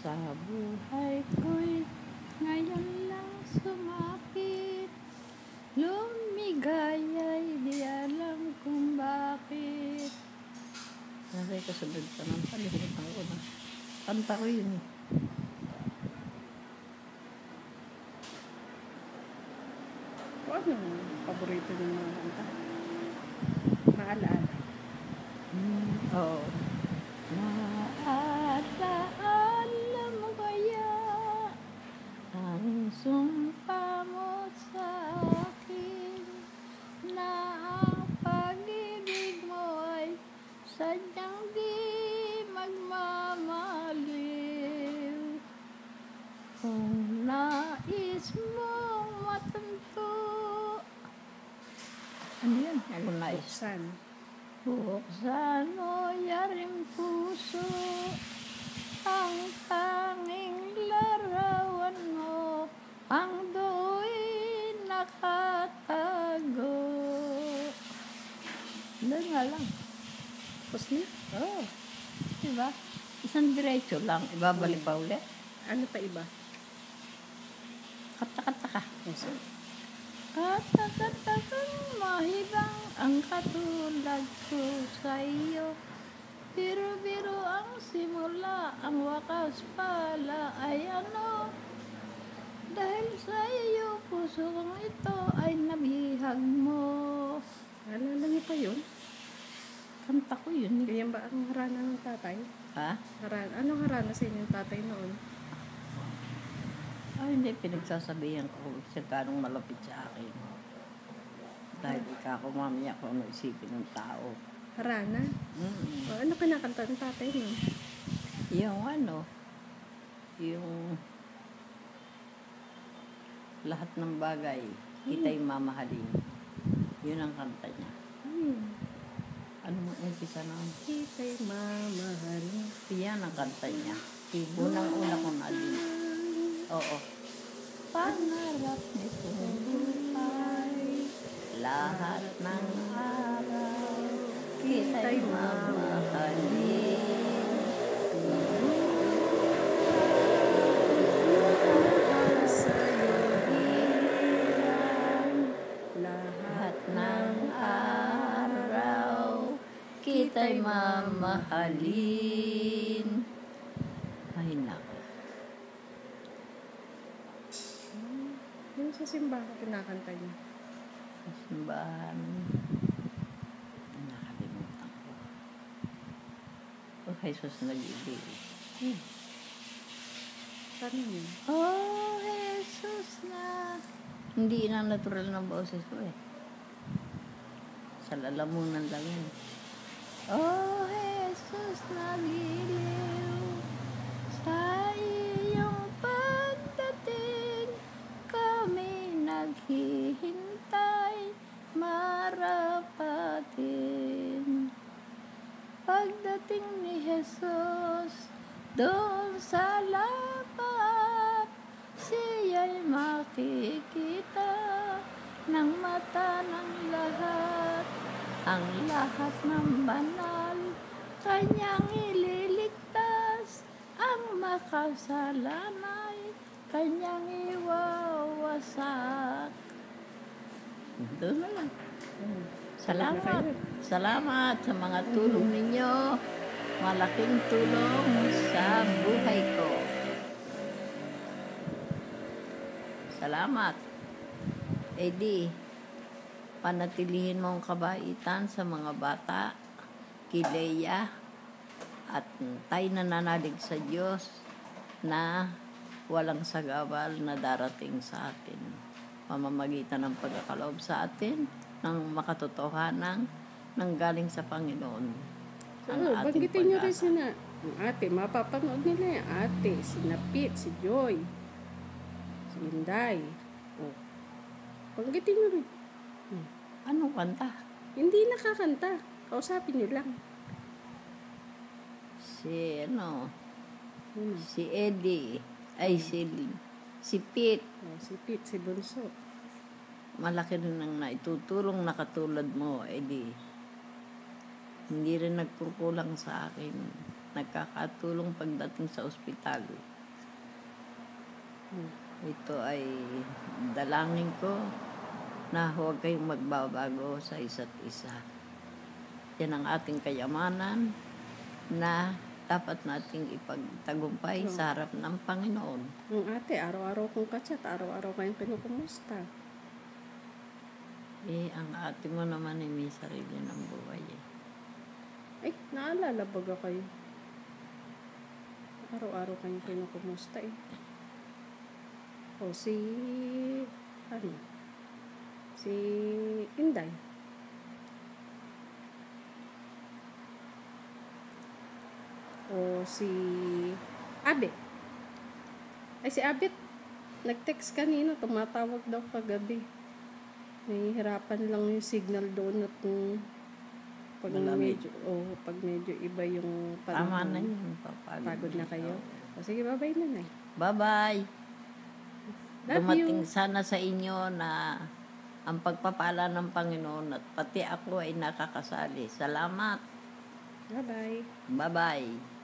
Sa buhay ko'y ngayon lang sumapit, lumigaya'y di alam kung bakit. Nasa'y kasunod pa ng palimutan ko na. Kanta ko yun eh. Ano ang paborito ng mga kanta? Maalaala. Oo. Naalaala mo kaya ang sumpa mo sa akin na ang pag-ibig mo ay sadyang di magmamaliw. Kung nais mong matanto, ano yun? Ano nais? Buksan. Buksan mo yaring puso, ang tanging larawan mo, ang do'y nakatago. Doon nga lang. Tapos na? Oo. Diba? Isang diretso lang. Ibabalik pa ulit. Ano pa iba? Kata-kata ka. Kasi, Kata-kata kang mahibang ang katulad ko sa iyo. Biro-biro ang simula, ang wakas pala ay ano. Dahil sa iyo, puso kong ito ay nabihag mo. naalala niyo pa yun? Kanta ko yun eh. Ganyan ba ang harana ng tatay? Ha? Anong harana sa inyong tatay noon? Ay, hindi. Pinagsasabihan ko sa ganong malapit sa akin. Dahil ikaw ko mamaya kung ano isipin ng tao. Harana? Mm. O, ano kinakanta ng tatay noon? Yung ano, yung lahat ng bagay, kita'y mamahalin. Yun ang kanta niya. Ano mo umpisa na? Kita'y mamahalin. Yan ang kanta niya. Unang-una ko na din. Oo. Pangarap nitong buhay, lahat ng araw, kita'y mamahalin. Para sa'yo Lahat ng araw, kita'y mamahalin. Ay, nako. Yung sa simbahan kinakanta niya. Sa simbahan, nakalimutan ko. Oh, Jesus nag-ibig. Paano yun? Oh, Jesus na. Hindi na natural ng boses ko eh. Sa lalamunan lang yun. Oh, Jesus nagiliw sa iyong pagdating, kami naghihintay marapatin. Pagdating ni Jesus doon sa lapat, siya'y makikita ng mata ng lahat. Ang lahat ng banal, kanyang ililigtas. Ang makasalanay, kanyang iwawasak. Doon na lang. Salamat. Salamat sa mga tulong ninyo. Malaking tulong sa buhay ko. Salamat. Eddie, panatilihin mo ang kabaitan sa mga bata, Kilea, at tayo nananalig sa Diyos na walang sagabal na darating sa atin. Pamamagitan ng pagkakaloob sa atin ng makatotohanan ng galing sa Panginoon. Banggitin nyo rin sina ang ate. Mapapanood nila yung ate. Si Napit, si Joy, si Inday. O, banggitin nyo rin. Anong kanta? Hindi nakakanta. Kausapin nyo lang. Si Eddie, ay si Pete. Si Pete, si Bunso. Malaki rin ang naitutulong na katulad mo, Eddie. Hindi rin nagkukulang sa akin. Nagkakatulong pagdating sa ospital. Ito ay dalangin ko na huwag kayong magbabago sa isa't isa. Yan ang ating kayamanan na dapat nating ipagtagumpay sa harap ng Panginoon. Ate, araw-araw kong kachat, araw-araw kayong kinukumusta. Ang ate mo naman ay may sarili ng buhay eh. Ay, naalala baga kayo. Araw-araw kayong kinukumusta eh. O si Inday. O si Abe. Ay, si Abit. Nag-text kanina, tumatawag daw kagabi. Nahihirapan lang yung signal doon at pag medyo iba yung Tama na panahon. yun. Pagod na kayo? O sige, bye-bye na. Bye-bye. Love Dumating you. sana sa inyo na ang pagpapala ng Panginoon at pati ako ay nakakasali. Salamat. Bye-bye. Bye-bye.